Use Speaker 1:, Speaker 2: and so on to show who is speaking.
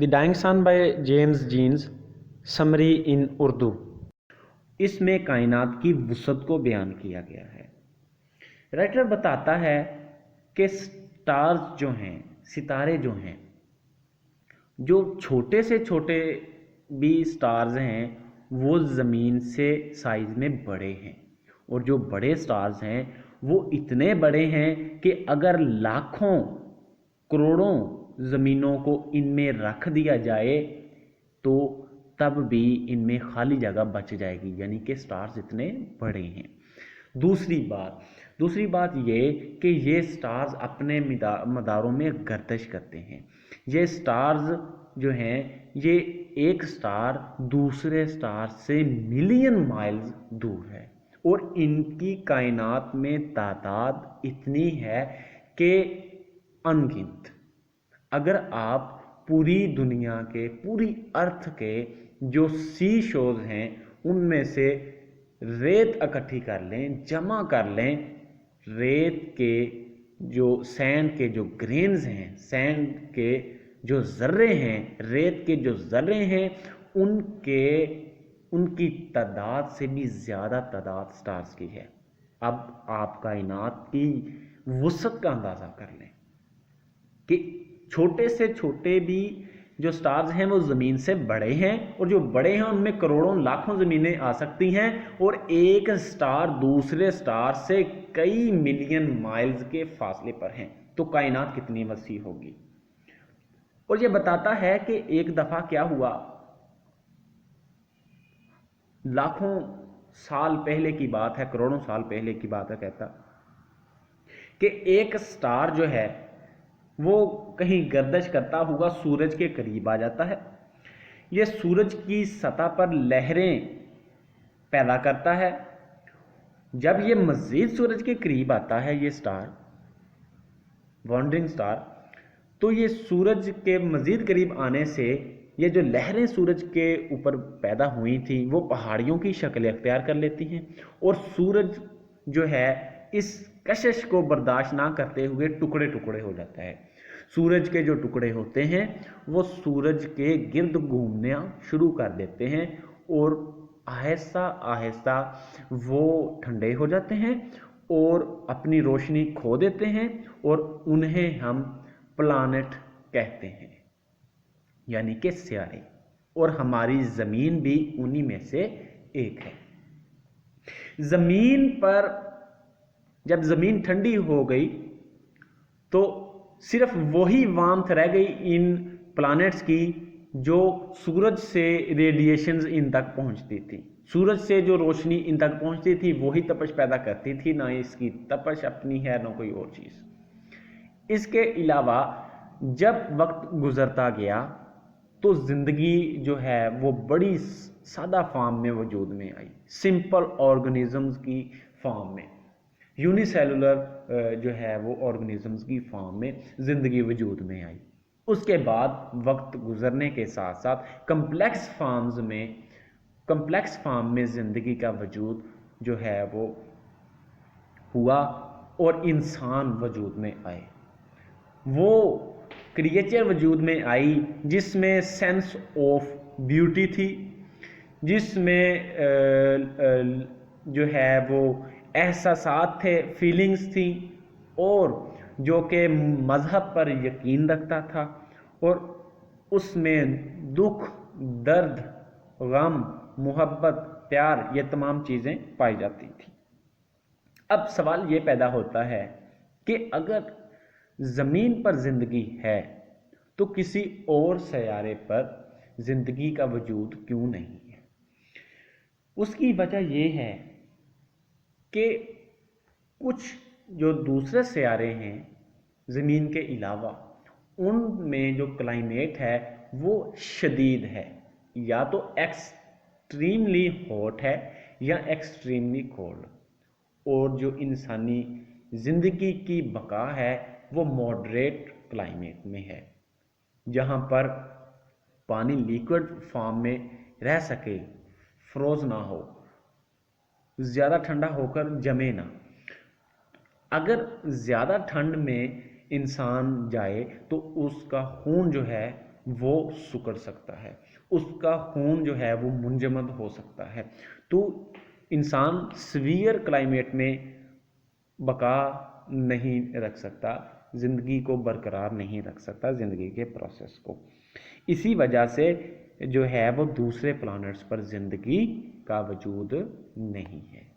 Speaker 1: The dying son by James Jeans, summary in Urdu. इसमें कायनात की वुसअत को बयान किया गया है। राइटर बताता है कि स्टार्स जो हैं, सितारे जो हैं, जो छोटे से छोटे भी स्टार्स हैं वो ज़मीन से साइज़ में बड़े हैं, और जो बड़े स्टार्स हैं वो इतने बड़े हैं कि अगर लाखों करोड़ों ज़मीनों को इनमें रख दिया जाए तो तब भी इनमें खाली जगह बच जाएगी, यानी कि स्टार्स इतने बड़े हैं। दूसरी बात ये कि ये स्टार्स अपने मदारों में गर्दिश करते हैं। ये स्टार्स जो हैं, ये एक स्टार दूसरे स्टार से मिलियन माइल्स दूर है, और इनकी कायनात में तादाद इतनी है कि अनगिनत। अगर आप पूरी दुनिया के, पूरी अर्थ के जो सी शोज हैं उनमें से रेत इकट्ठी कर लें, जमा कर लें, रेत के जो सैंड के जो ग्रेन्स हैं, सैंड के जो ज़र्रे हैं, रेत के जो ज़र्रे हैं, उनकी तादाद से भी ज़्यादा तादाद स्टार्स की है। अब आप कायनात की वुसअत का अंदाज़ा कर लें कि छोटे से छोटे भी जो स्टार्स हैं वो ज़मीन से बड़े हैं, और जो बड़े हैं उनमें करोड़ों लाखों ज़मीनें आ सकती हैं, और एक स्टार दूसरे स्टार से कई मिलियन माइल्स के फासले पर हैं, तो कायनात कितनी वसी होगी। और ये बताता है कि एक दफ़ा क्या हुआ, लाखों साल पहले की बात है, करोड़ों साल पहले की बात है, कहता कि एक स्टार जो है वो कहीं गर्दिश करता हुआ सूरज के करीब आ जाता है। ये सूरज की सतह पर लहरें पैदा करता है। जब ये मज़ीद सूरज के करीब आता है, ये स्टार, वॉन्डरिंग स्टार, तो ये सूरज के मज़ीद करीब आने से ये जो लहरें सूरज के ऊपर पैदा हुई थी वो पहाड़ियों की शक्ल अख्तियार कर लेती हैं, और सूरज जो है इस कशिश को बर्दाश्त ना करते हुए टुकड़े टुकड़े हो जाता है। सूरज के जो टुकड़े होते हैं वो सूरज के गिर्द घूमना शुरू कर देते हैं, और आहिस्ता आहिस्ता वो ठंडे हो जाते हैं और अपनी रोशनी खो देते हैं, और उन्हें हम प्लानेट कहते हैं, यानी कि सियारे, और हमारी ज़मीन भी उन्हीं में से एक है। ज़मीन पर जब ज़मीन ठंडी हो गई तो सिर्फ वही वार्मथ रह गई इन प्लैनेट्स की जो सूरज से रेडिएशंस इन तक पहुंचती थी। सूरज से जो रोशनी इन तक पहुंचती थी वही तपश पैदा करती थी, ना इसकी तपश अपनी है ना कोई और चीज़। इसके अलावा जब वक्त गुजरता गया तो ज़िंदगी जो है वो बड़ी सादा फॉर्म में वजूद में आई, सिंपल ऑर्गेनिजम्स की फॉर्म में, यूनिसेलुलर जो है वो ऑर्गेनिजम्स की फॉर्म में ज़िंदगी वजूद में आई। उसके बाद वक्त गुजरने के साथ साथ कम्प्लेक्स फॉर्म में ज़िंदगी का वजूद जो है वो हुआ, और इंसान वजूद में आए। वो क्रिएचर वजूद में आई जिसमें सेंस ऑफ ब्यूटी थी, जिसमें जो है वो एहसासात थे, फीलिंग्स थी, और जो कि मज़हब पर यकीन रखता था, और उसमें दुख, दर्द, गम, मोहब्बत, प्यार, ये तमाम चीज़ें पाई जाती थी। अब सवाल ये पैदा होता है कि अगर ज़मीन पर ज़िंदगी है तो किसी और सैयारे पर ज़िंदगी का वजूद क्यों नहीं है? उसकी वजह यह है कि कुछ जो दूसरे सैयारे हैं ज़मीन के अलावा, उनमें जो क्लाइमेट है वो शदीद है, या तो एक्सट्रीमली हॉट है या एक्सट्रीमली कोल्ड, और जो इंसानी ज़िंदगी की बका है वो मॉडरेट क्लाइमेट में है, जहाँ पर पानी लिक्विड फॉर्म में रह सके, फ्रोज ना हो, ज़्यादा ठंडा होकर जमे ना। अगर ज़्यादा ठंड में इंसान जाए तो उसका खून जो है وہ سکڑ سکتا ہے، اس کا خون جو ہے وہ منجمد ہو سکتا ہے۔ تو انسان سیویئر کلائمیٹ میں بقا نہیں رکھ سکتا، زندگی کو برقرار نہیں رکھ سکتا، زندگی کے پروسیس کو۔ اسی وجہ سے جو ہے وہ دوسرے پلانٹس پر زندگی کا وجود نہیں ہے۔